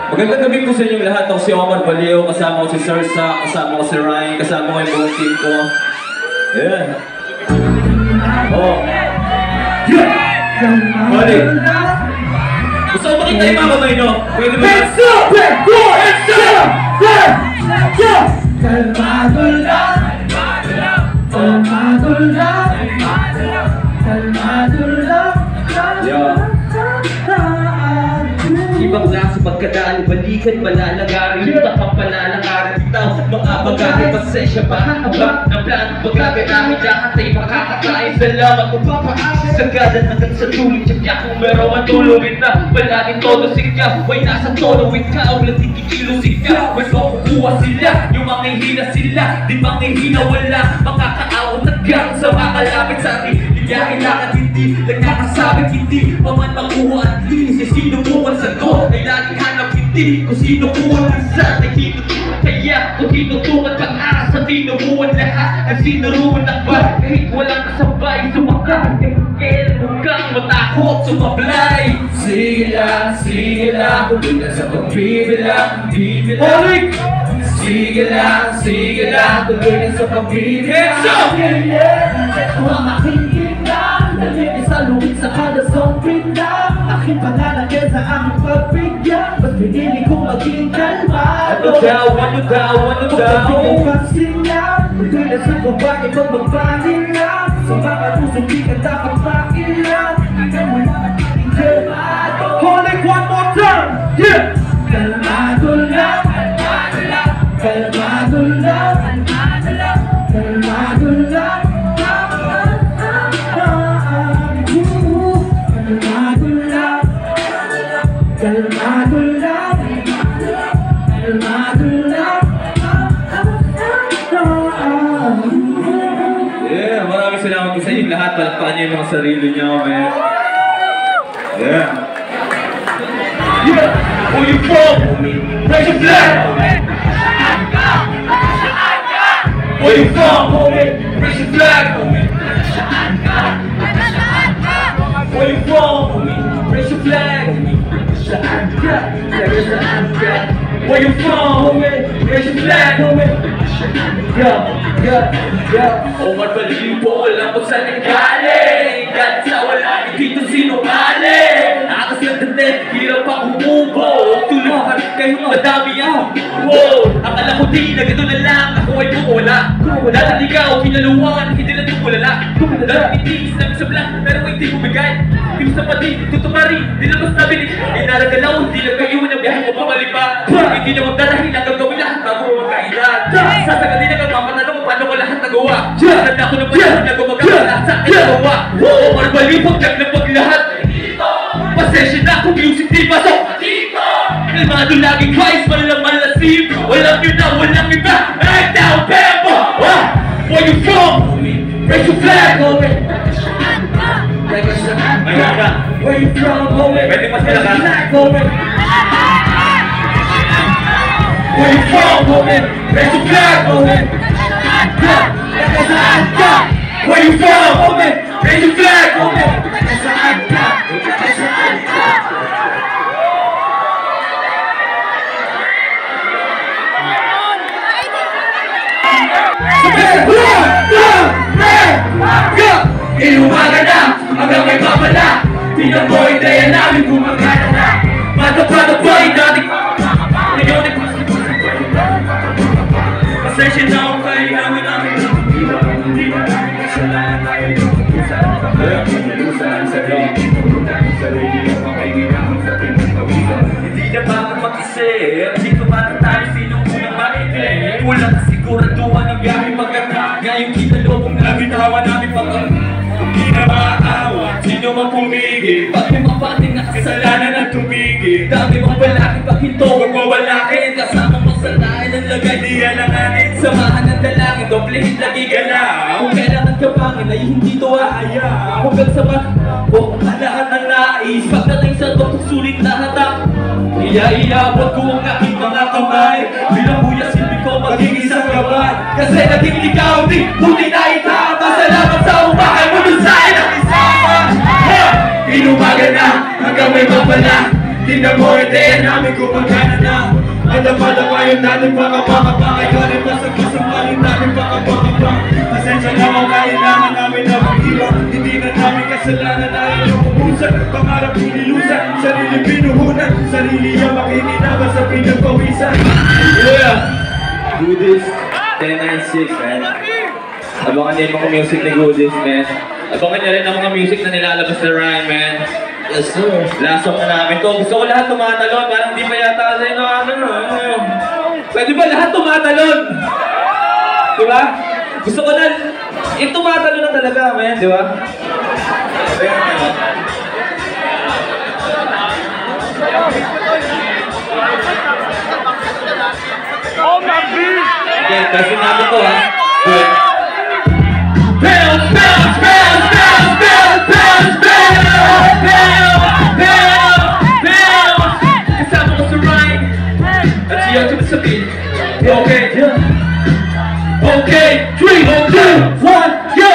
Magandang gabi po sa inyong lahat. Ako si Omar Baleo, kasama ko si Sarsa, kasama ko si Ryan, kasama ko yung buong team ko. Ayan. Oh. Balik. Gusto ko makita yung mga kamay nyo? Pwede ba? Let's go! Let's go! Let's go! Kalmado lang, kalmado lang, kalmado lang. Ibang klase pagkadaan, balikan, malalagarin, takang palalakarin, bitaw, mga bagay, pasensya pa, haba, ang plano, pagkaganahin, lahat ay makakakain, salamat kung papaakit, sagadan hanggang sa tuloy, tsakya kung meron matulungin na, palaging todo sigya, may nasa tono, ikaw, nagkikilosig ka, mas makukuha sila, yung mga hihina sila, di bang hihina wala, makakaawat hanggang sa makalapit sa akin, ligahin lakad hindi, nagkakasabit hindi, paman makuha at least, sino mo ang sagot, ay laging hanap hindi, kung sino mo ang isa, ay tinutukan kaya, kung tinutukan pag-asa, tinubuan lahat, ang sinuruan ng bar, kahit walang kasabay, sumakay, kaya huwag kang matakot, sumablay. Sige lang, tuloy na sa pagbibilang, bibilang. Sige lang, tuloy na sa pagbibilang. Ang aking tingnan, nalibig sa luwit sa kada sobrang lang. Aking panlalagyan sa aming pagbigyan, mas pinili kong maging kalmado. Ano daw? Pagkabigay pagsinyan, tuloy na sa babae pag magpahilang. Sa mga pusong di ka dapat makilang, ikaw mo na magiging kalmado. Hold it one more time, yeah! Kalmado lang, kalmado lang, kalmado lang, kalmado lang, kalmado lang. Kalmado lang, kalmado lang. Yeah, maraming salamat po sa inyong lahat. Palakpakan niyo yung mga sarili niyo, man. Yeah. Yeah, where you from? Raise your flag! Where you from, homie? Raise your flag, homie! Where you from, homie? Raise your flag, homie! Where you from, homie? Raise your flag, homie! Omar Baleo, alam ko saan nanggaling. Galit sa wala, dito sinungaling. Akas lang dati, hirap ang humubo. Tulungan kayo, madami ang wow. Akala ko di na gano'n na lang, ako ay wala. Dahil ikaw, kinaluwan, hindi na tumulala. Dahil itiis lang sa blank, pero hindi bumigay. Yung sa pati, tutumari, di na mas nabili. Inaragalaw, hindi na kayo ng biyahe mo pamalipa. Hindi na magdalahin, ang gagawin lahat bago magkailan. Sasagadin na magpapatanong kung paano ko lahat nagawa. Ganda ko ng panahon na gumagawa lahat sa akin nagawa. Omar Baleo, paglaglag lahat. Pasensya na kung music di pasok. Kalmado laging wise, walang malasip. Walang yun na, walang iba. Right now, Pembo! Where you from? Raise your flag, homie! Where you from, homie? Pwede mas malakas. Where you from, homie? Raise your flag, homie! Where you from, homie? Raise your flag, homie! Inumaga na, hanggang may babala. Tingnan mo, ideya namin gumagana na. Matapatapay, dati ngayon ay pasensya na ako kayo namin. Hindi ba namin kasalanan tayo yung pagkusan sa sarili ang makaiginamang sa pinagpawisan. Hindi na bakit mag-isip, dito ba na tayo sinong unang maibig? Walang kasiguraduhan ng biyahe pagkata. Ngayong kita lobong nabitawan namin pagkata. Hindi na maaawa, sino man pumigil. Pag may mapating na kasalanan at tumigil. Dami mong balakid, pag hinto, huwag mawalakin. Kasama mong salain ang lagay, di alanganin. Samahan ng dalangin, doblehin lagi galaw. Kung kailangan ka pangin ay hindi to aayaw. Hanggang sa o lahat ng nais. Pagdating sa doktor, sulit na hatak. Iya-iyabot ko ang aking mga kamay. Bilang buya silbi ko, magiging isang gabay. Kasi naging ikaw di, buti na itama. Salamat sa umahay mo dun sa akin ang isama. Inumaga na, hanggang may mapala. Tingnan mo, hindi namin gumagana na. Adapa-dapayin natin baka makapakagalit. Masag-masagalit natin baka makapang. Pasensya na kung kailangan namin na mag-iba. Hindi na namin kasalanan na yung umusan. Pangarap inilusan, sarili pinuhunan. Sarili yung makikinabas sa pinagpawisan. Yeah! Goodies, 1096, man. Abangan niyo yung mga music ni Goodies, man. Abangan niyo rin ang mga music na nilalabas ni Ryan, man. Yes, sir. Last song na namin to. Gusto ko lahat tumatalon. Parang di pa yata sa inyo, Pwede ba lahat tumatalon? Diba? Gusto ko na, yung tumatalon na talaga, man. Diba? Oh, my God! Okay, kasi natin to, ha? Good. Bounce, bounce, bounce, bounce, bounce, bounce, bounce, bounce, bounce, bounce. Kasama ko sa Ryan at siya ito sa beat. Okay, okay, 3, 2, 1, go!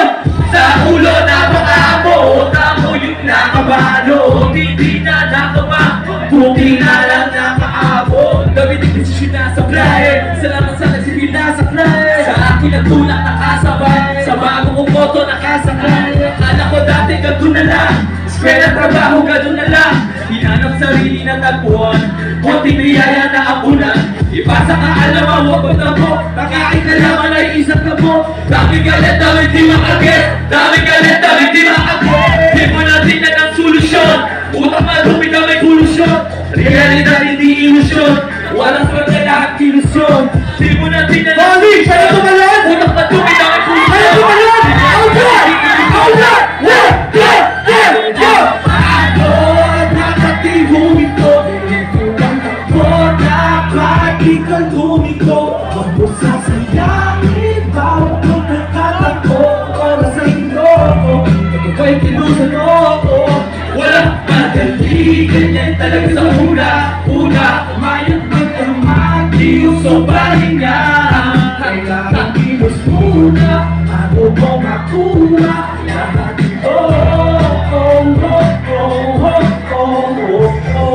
Sa ulo na pakamo, tamo yung nakabalo. Hindi na nakama, buki na lang nakaabot. Gabi din kasi sinasablay, salamat sa nagsipil na saklay. Sa akin ang tulak nakasabay, sa bagong umoto nakasakay. Akala ko dati gano'n na lang, eskwela trabaho gano'n na lang. Hinanap sarili na tagpuan, konting biyaya na apunan. Ipasa ka alam, huwag na mo, nakain na naman ay isang na mo. Dami galit, dami di makagit, dami galit, dami di makagit. Di mo natin na ng solusyon, utang madumi na may solusyon. Realidad hindi ilusyon, walang swerte lahat ilusyon. Di mo natin na ng solusyon, utang madumi na may solusyon. Ikal tumiko, huwag mo sasayangin bawat pagkakataon para sa inyo. Ikaw kinusan ako, walang madali, ganyan talaga sa una. Umayag magdamag, di usong pahinga. Kailangan kilos muna, bago mo makuha lahat.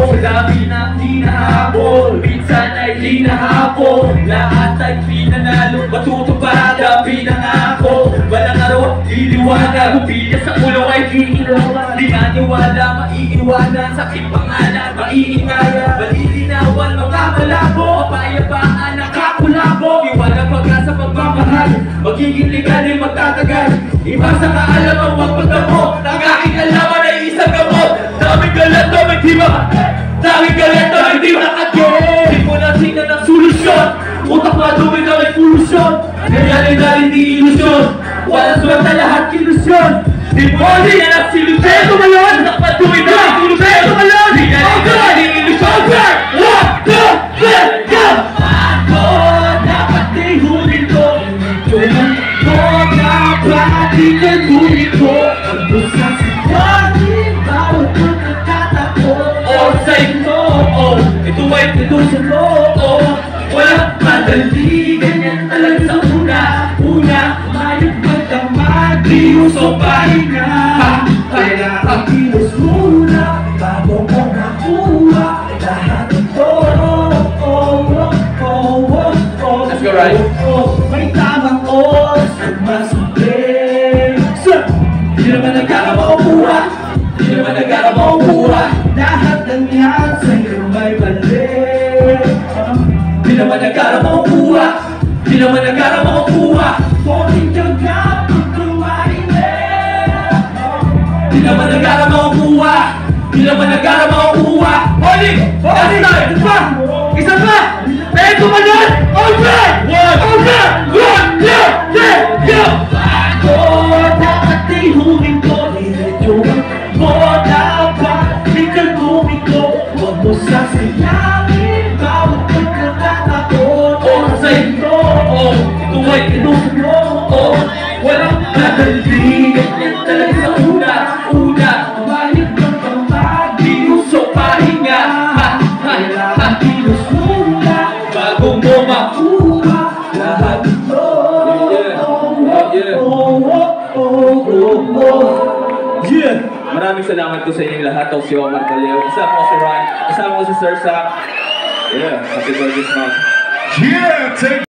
Sa dami ng hinahabol, minsan ay hinahapon. Lahat ay pinanalo, matutupad ang pinangako. Walang araw, iliwanag, bilis sa ulo ay iilawan. Di naniwala, maiiwanan, sakit pangalan, maiingaya. Balilinawan, mga malabo, kapayapaan, nakakulabo. Iwanan pag-asa pagmamahal, magiging legal ay magtatagal. Iba sa kaalaman, huwag magdamo, ang aking alaman ay isang gamot. Daming galat, daming di makagay. Daming galit na hindi makagay. Di mo natin na ng solusyon, utak madumi na may solusyon. Realidad hindi ilusyon, walang swerte lahat ilusyon. Di mo natin na ng solusyon, utak madumi na may solusyon. Realidad hindi ilusyon. Ako dapat ihulin ko, ko dapat ikagunin ko. Ang busa sa pagin, bawat pagkakataon. Ito ay pinusan mo, walang madali, ganyan talaga sa una. Mayroon magdamag, di usong pahinga. Kailangan kilos muna, bago mo nakuha lahat ito. Let's go, Ryan. May tamang oras, sumasubli. Di naman nagkakamakuha, di naman nagkakamakuha. Lahat ng yan sa'yo may balik. Di naman nagkakamakuha, di naman nagkakamakuha. Konting tiyaga, pagkumainit. Di naman nagkakamakuha, di naman nagkakamakuha. Holy! Isa pa! Peto man yan! Alright! Ako dapat ihulin ko, nilituan mo dapat ikagumin ko. Huwag mo sasayangin bawat pagkakataon. Oras ay ito, ito ay pinusan mo. Walang madali, ganyan talaga sa una. Umayag ng pamag, Di usong pahinga, kailangan kilos muna, bago mo makuha lahat ito. Yeah. Oh. Maraming salamat salamat ko sa inyong lahat. Ako si Omar Baleo. Kasama ko si Ryan. Kasama ko si Sir Sam. Yeah, happy birthday, Mom. Yeah, take